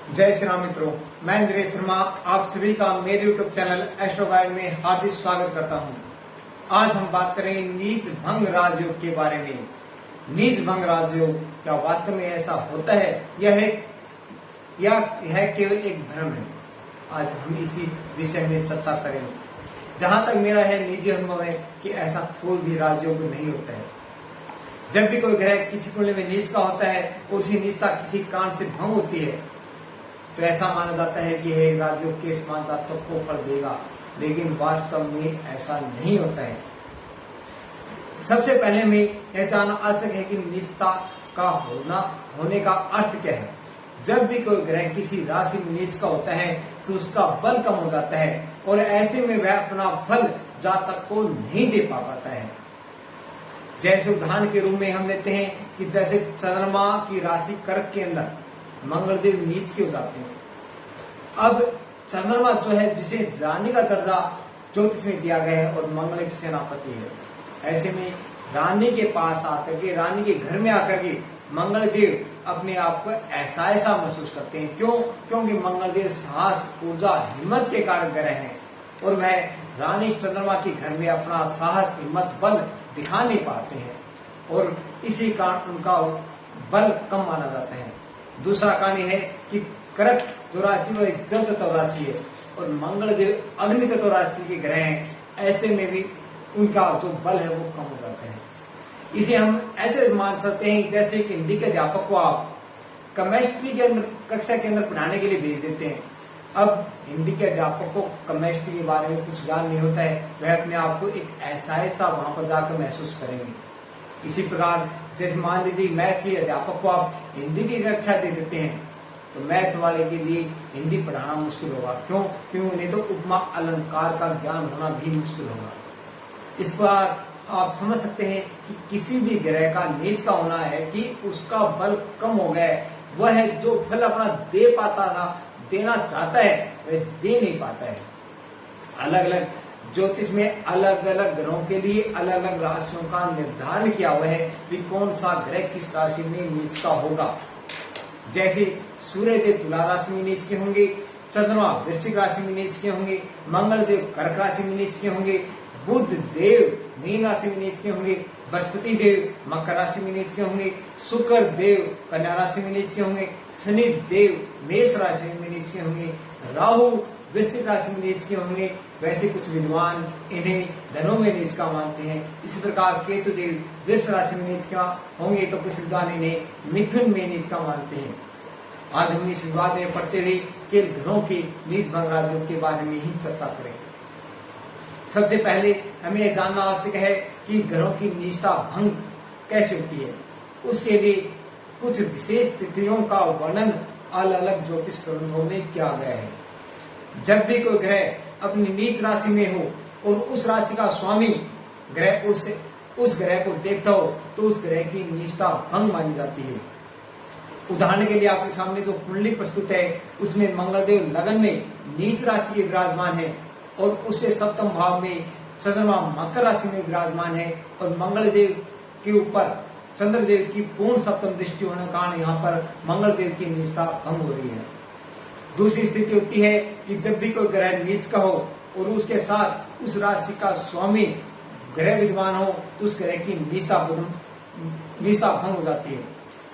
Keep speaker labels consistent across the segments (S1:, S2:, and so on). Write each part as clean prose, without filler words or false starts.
S1: जय श्री राम मित्रों, मैं नरेश शर्मा आप सभी का मेरे यूट्यूब चैनल एस्ट्रो गाइड में हार्दिक स्वागत करता हूं। आज हम बात करेंगे नीच भंग राजयोग के बारे में। नीच भंग राजयोग क्या वास्तव में ऐसा होता है या यह केवल एक भ्रम है? आज हम इसी विषय में चर्चा करेंगे। जहां तक मेरा है निजी अनुभव है कि ऐसा कोई भी राजयोग नहीं होता है। जब भी कोई ग्रह किसी कुंडली में नीच का होता है और उसी नीचता किसी कारण से भंग होती है तो ऐसा माना जाता है कि यह राजयोग के समान जातक को फल देगा, लेकिन वास्तव में ऐसा नहीं होता है। सबसे पहले में यह जानना आवश्यक है कि नीचता का होने का अर्थ क्या है। जब भी कोई ग्रह किसी राशि में नीच का होता है तो उसका बल कम हो जाता है और ऐसे में वह अपना फल जातक को नहीं दे पाता है। जैसे उदाहरण के रूप में हम लेते हैं कि जैसे चंद्रमा की राशि कर्क के अंदर मंगलदेव नीच के हो जाते हैं। अब चंद्रमा जो है जिसे रानी का दर्जा ज्योतिष में दिया गया है और मंगल एक सेनापति है, ऐसे में रानी के पास आकर के, रानी के घर में आकर के मंगलदेव अपने आप को ऐसा महसूस करते हैं। क्यों? क्योंकि मंगलदेव साहस, ऊर्जा, हिम्मत के कारक ग्रह हैं और वह रानी चंद्रमा के घर में अपना साहस, हिम्मत, बल दिखा नहीं पाते हैं और इसी कारण उनका बल कम माना जाता है। दूसरा कारण यह है कि कर्क जो राशि वो एक जल तत्व राशि है और मंगलदेव अग्नि तत्व राशि के ग्रह हैं, ऐसे में भी उनका जो बल है वो कम हो जाता है। इसे हम ऐसे मान सकते हैं जैसे कि हिंदी के अध्यापक को आप केमिस्ट्री के अंदर कक्षा के अंदर पढ़ाने के लिए भेज देते हैं। अब हिंदी के अध्यापक को केमिस्ट्री के बारे में कुछ ज्ञान नहीं होता है, वह अपने आप को एक ऐसा वहां पर जाकर महसूस करेंगे। इसी प्रकार जैसे मान लीजिए मैथ के अध्यापक को आप हिंदी की कक्षा दे देते हैं तो मैथ वाले के लिए हिंदी पढ़ाना मुश्किल होगा। क्यों? क्योंकि उन्हें तो उपमा अलंकार का ज्ञान होना भी मुश्किल होगा। इस पर आप समझ सकते हैं कि किसी भी ग्रह का नीच का होना है कि उसका बल कम हो गया है। वह जो फल अपना दे पाता था, देना चाहता है, वह दे नहीं पाता है। अलग अलग ज्योतिष में अलग अलग ग्रहों के लिए अलग अलग राशियों का निर्धारण किया हुआ है कि कौन सा ग्रह किस राशि में नीच का होगा। जैसे सूर्य देव तुला राशि में नीच के होंगे, चंद्रमा वृश्चिक राशि में नीच के होंगे, मंगल देव कर्क राशि में नीच के होंगे, बुध देव मीन राशि में नीच के होंगे, बृहस्पति देव मकर राशि में नीच के होंगे, शुक्र देव कन्या राशि में नीच के होंगे, शनि देव मेष राशि में नीच के होंगे, राहु वृश्चिक राशि में नीच के होंगे। वैसे कुछ विद्वान इन्हें धनों में नीच का मानते हैं। इसी प्रकार केतु देव वृष राशि में नीच का होंगे तो कुछ विद्वान इन्हें मिथुन में नीच का मानते हैं। आज हम इस विवाद में पढ़ते हुए केवल ग्रहों के नीच भंग राजयोग के बारे में ही चर्चा करेंगे। सबसे पहले हमें यह जानना आवश्यक है कि ग्रहों की नीचता भंग कैसे होती है। उसके लिए कुछ विशेष तिथियों का वर्णन अलग अलग ज्योतिष ग्रंथों में किया गया है। जब भी कोई ग्रह अपनी नीच राशि में हो और उस राशि का स्वामी ग्रह उस ग्रह को देखता हो तो उस ग्रह की नीचता भंग मानी जाती है। उदाहरण के लिए आपके सामने जो कुंडली प्रस्तुत है उसमें मंगलदेव लगन में नीच राशि के विराजमान है और उससे सप्तम भाव में चंद्रमा मकर राशि में विराजमान है और मंगलदेव के ऊपर चंद्रदेव की पूर्ण सप्तम दृष्टि होने के कारण यहाँ पर मंगलदेव की नीचता भंग हो रही है। दूसरी स्थिति होती है कि जब भी कोई ग्रह नीच का हो और उसके साथ उस राशि का स्वामी ग्रह विद्वान हो तो उस ग्रह की नीचता भंग हो जाती है।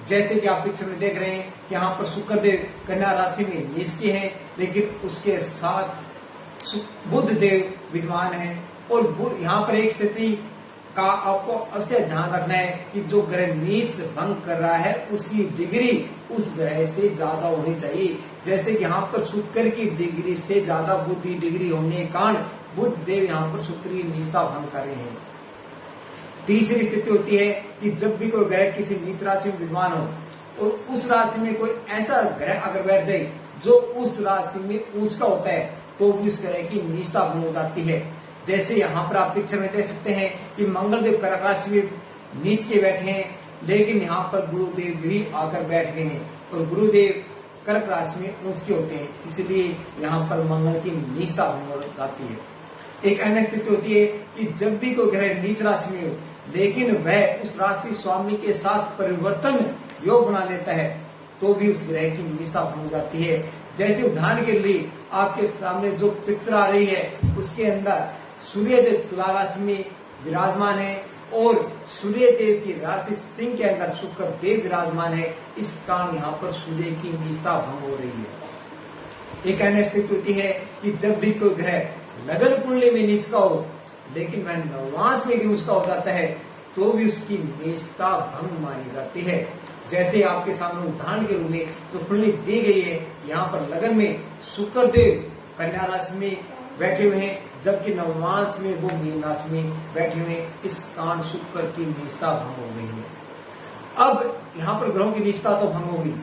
S1: जैसे कि आप पिक्चर में देख रहे हैं कि यहाँ पर शुक्रदेव कन्या राशि में नीच के हैं, लेकिन उसके साथ बुध देव विद्वान है और यहाँ पर एक स्थिति का आपको अवश्य ध्यान रखना है कि जो ग्रह नीच भंग कर रहा है उसी डिग्री उस ग्रह से ज्यादा होनी चाहिए। जैसे कि यहाँ पर शुक्र की डिग्री से ज्यादा बुध की डिग्री होने के कारण बुध देव यहाँ पर शुक्र की नीचता भंग कर रहे हैं। तीसरी स्थिति होती है कि जब भी कोई ग्रह किसी नीच राशि में विद्वान हो और उस राशि में कोई ऐसा ग्रह अगर बैठ जाए जो उस राशि में ऊंच का होता है तो भी उस ग्रह की नीचता भंग हो जाती है। जैसे यहाँ पर आप पिक्चर में देख सकते हैं कि मंगलदेव कर्क राशि में नीच के बैठे हैं, लेकिन यहाँ पर गुरुदेव भी आकर बैठ गए हैं और गुरुदेव कर्क राशि में ऊंच के होते हैं, इसलिए यहाँ पर मंगल की नीचता भंग हो जाती है। एक अन्य स्थिति होती है कि जब भी कोई ग्रह नीच राशि में हो लेकिन वह उस राशि स्वामी के साथ परिवर्तन योग बना लेता है, तो भी उस ग्रह की निष्ठा भंग हो जाती है। जैसे उदाहरण के लिए आपके सामने जो पिक्चर आ रही है उसके अंदर सूर्य देव तुला राशि में विराजमान है और सूर्य देव की राशि सिंह के अंदर शुक्र देव विराजमान है। इस कारण यहाँ पर सूर्य की निष्ठा भंग हो रही है। एक अन्य स्थिति होती है कि जब भी कोई ग्रह लगन कुंडली में नीच का हो लेकिन वह नवांश में भी उसका हो जाता है तो भी उसकी निष्ठा भंग मानी जाती है। जैसे आपके सामने उदाहरण के रूप में जो कुंडली दी गई है, यहाँ पर लगन में शुक्र देव कन्या राशि में बैठे हुए हैं जबकि नवमांश में वो मीन राशि में बैठे हुए हैं। इस कारण शुक्र की निष्ठा भंग हो गई है। अब यहाँ पर ग्रहों की निष्ठा तो भंग होगी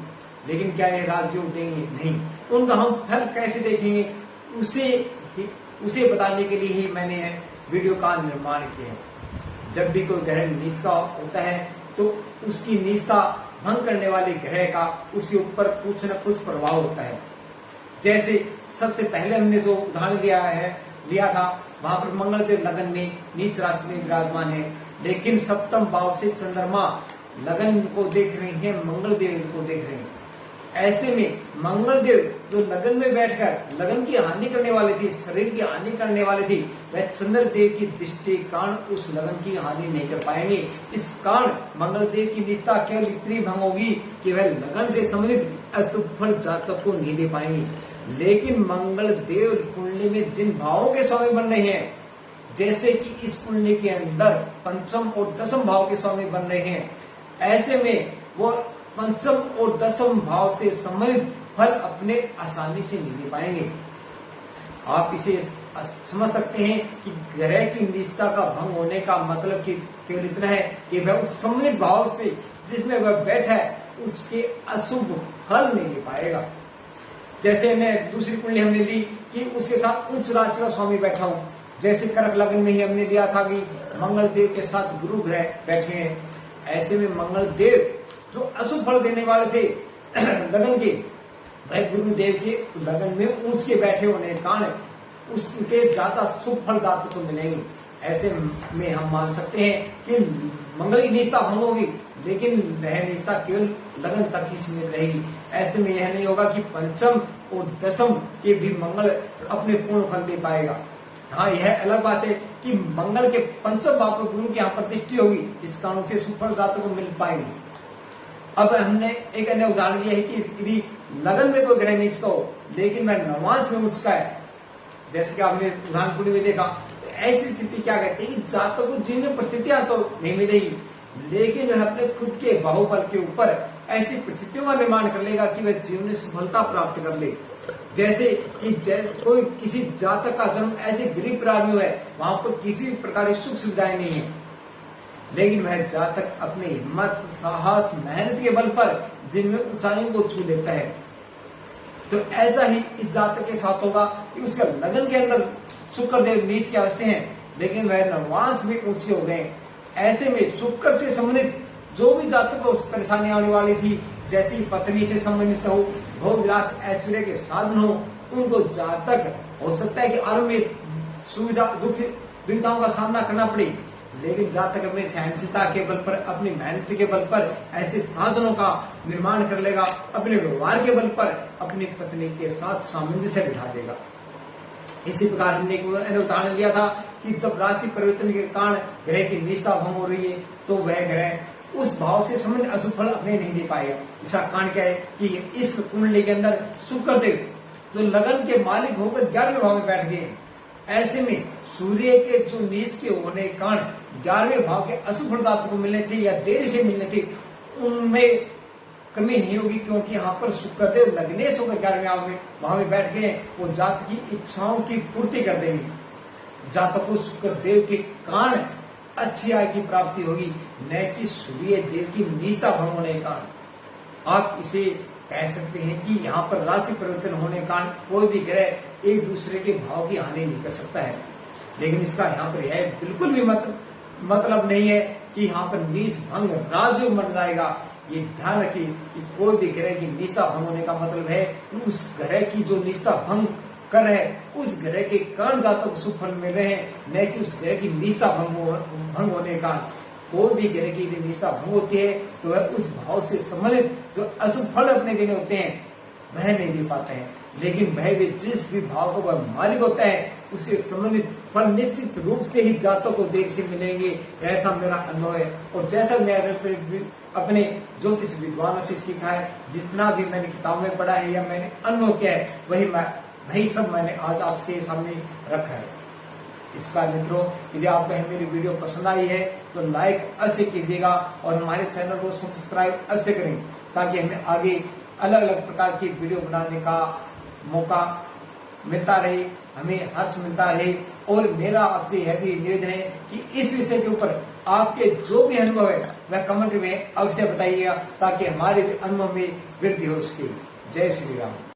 S1: लेकिन क्या ये राजयोग देंगे? नहीं। उनका हम फल कैसे देखेंगे उसे बताने के लिए ही मैंने वीडियो का निर्माण किया है। जब भी कोई ग्रह नीच का होता है तो उसकी निष्ठा भंग करने वाले ग्रह का उसके ऊपर कुछ न कुछ प्रभाव होता है। जैसे सबसे पहले हमने जो उदाहरण लिया था वहां पर मंगल देव लगन में नीच राशि में विराजमान है लेकिन सप्तम भाव से चंद्रमा लगन को देख रहे हैं, मंगल देव को देख रहे हैं। ऐसे में मंगल देव जो लगन में बैठकर लगन की हानि करने वाले थे, शरीर की हानि करने वाले थे, वह चंद्र देव की दृष्टि कारण उस लगन की हानि नहीं कर पाएंगे। इस कारण मंगल देव की निष्ठा केवल इतनी भंग होगी कि वह लगन से संबंधित अशुभ फल जातक को नहीं दे पाएंगे। लेकिन मंगल देव कुंडली में जिन भावों के स्वामी बन रहे हैं, जैसे कि इस कुंडली के अंदर पंचम और दसम भाव के स्वामी बन रहे हैं, ऐसे में वो पंचम और दसम भाव से संबंधित फल अपने आसानी से नहीं ले पाएंगे। आप इसे समझ सकते हैं कि ग्रह की निष्ठा का भंग होने का मतलब कि केवल इतना है कि वह उस संबंधित भाव से जिसमें वह बैठा है उसके अशुभ फल नहीं ले पाएगा। जैसे दूसरी कुंडली हमने ली कि उसके साथ उच्च राशि का स्वामी बैठा हो, जैसे कर्क लगन में ही हमने लिया था कि मंगल देव के साथ गुरु ग्रह बैठे हैं। ऐसे में मंगल देव जो अशुभ फल देने वाले थे लगन के, वह गुरुदेव के लगन में ऊंच के बैठे होने के कारण उसके ज्यादा शुभ फल जातक को मिलेंगे। ऐसे में हम मान सकते हैं कि मंगल की निष्ठा भंग होगी लेकिन वह निष्ठा केवल लगन तक ही सीमित रहेगी। ऐसे में यह नहीं होगा कि पंचम और दसम के भी मंगल अपने पूर्ण फल दे पाएगा। हाँ, यह अलग बात है कि मंगल के पंचम भाव पर गुरु की यहाँ पर दृष्टि होगी, इस कारण से शुभ फल जातक को मिल पाएगी। अब हमने एक अन्य उदाहरण लिया है कि यदि लगन में कोई ग्रह नीच का हो लेकिन वह नवांश में उच्च का है, जैसे कि आपने उदाहरण पूरी में देखा, तो ऐसी स्थिति क्या कहते हैं कि जातक को जीवन परिस्थितियां तो नहीं मिलेगी लेकिन वह अपने खुद के बाहुबल के ऊपर ऐसी परिस्थितियों का निर्माण कर लेगा कि वह जीवन में सफलता प्राप्त कर ले। जैसे कि कोई किसी जातक का जन्म ऐसे गरीब परिवार में है, वहां पर किसी भी प्रकार की सुख सुविधाएं नहीं है लेकिन वह जातक अपने हिम्मत, साहस, मेहनत के बल पर जिनमें ऊंचाइयों को छू लेता है। तो ऐसा ही इस जातक के साथ होगा कि उसके लगन के अंदर शुक्र देव नीच के अवश्य हैं लेकिन वह नवांश में ऊंचे हो गए। ऐसे में शुक्र से संबंधित जो भी जातक को परेशानी आने वाली थी, जैसी पत्नी से संबंधित हो, भोग विलास ऐश्वर्य के साधन हो, उनको जातक हो सकता है कि आरंभ में सुविधा दुविधाओं का सामना करना पड़े लेकिन जातक अपनी सहनशीलता के बल पर, अपनी मेहनत के बल पर ऐसे साधनों का निर्माण कर लेगा, अपने व्यवहार के बल पर अपनी पत्नी के साथ सामंजस्य बिठा देगा। इसी प्रकार हमने एक उदाहरण लिया था कि जब राशि परिवर्तन के कारण ग्रह की निष्ठा भंग हो रही है तो वह ग्रह उस भाव से संबंधित अशुभ फल अपने नहीं दे पाएगा। इसका कारण क्या है कि इस कुंडली के अंदर शुक्र देव जो लगन के मालिक होकर 11वें भाव में बैठ गए, ऐसे में सूर्य के जो नीच के होने के कारण 11वें भाव के अशुभ फल जातक को मिलने थे या देर से मिलने थे, उनमें कमी नहीं होगी क्योंकि यहाँ पर शुक्रदेव लगने से 11वें भाव में बैठ गए, वो जातक की इच्छाओं की पूर्ति कर देंगे। जातक को शुक्रदेव के कारण अच्छी आय की प्राप्ति होगी, न कि सूर्य देव की निष्ठा भंग होने के कारण। आप इसे कह सकते हैं कि यहाँ पर राशि परिवर्तन होने के कारण कोई भी ग्रह एक दूसरे के भाव की हानि नहीं कर सकता है, लेकिन इसका यहाँ पर यह बिल्कुल भी मतलब नहीं है कि यहाँ पर नीच भंग राजयोग बन जाएगा। ये ध्यान रखिए कि कोई भी ग्रह की निष्ठा भंग होने का मतलब है कि उस ग्रह की जो निष्ठा भंग कर रहे उस ग्रह के कारण जातक को शुभ फल मिल रहे हैं, न कि उस ग्रह की निष्ठा भंग होने का। कोई भी ग्रह की यदि निष्ठा भंग होती है तो वह उस भाव से संबंधित जो अशुभ फल अपने देने होते हैं वह नहीं दे पाते हैं। लेकिन वह भी जिस भी भाव को वह मालिक होता है उसे संबंधित फल निश्चित रूप से ही जातकों को देख से मिलेंगे, ऐसा मेरा अनुभव है। और जैसा मैंने अपने ज्योतिष विद्वानों से सीखा है, जितना भी मैंने किताबों में पढ़ा है या मैंने अनुभव किया है, वही सब मैंने आज आपके सामने रखा है। इस प्रकार मित्रों, यदि आपको मेरी वीडियो पसंद आई है तो लाइक अवश्य कीजिएगा और हमारे चैनल को सब्सक्राइब अवश्य करें, ताकि हमें आगे अलग अलग प्रकार की वीडियो बनाने का मौका मिलता रहे, हमें हर्ष मिलता रहे। और मेरा आपसे यह भी निवेदन है कि इस विषय के ऊपर आपके जो भी अनुभव है वह कमेंट में अवश्य बताइएगा, ताकि हमारे भी अनुभव में वृद्धि हो सके। जय श्री राम।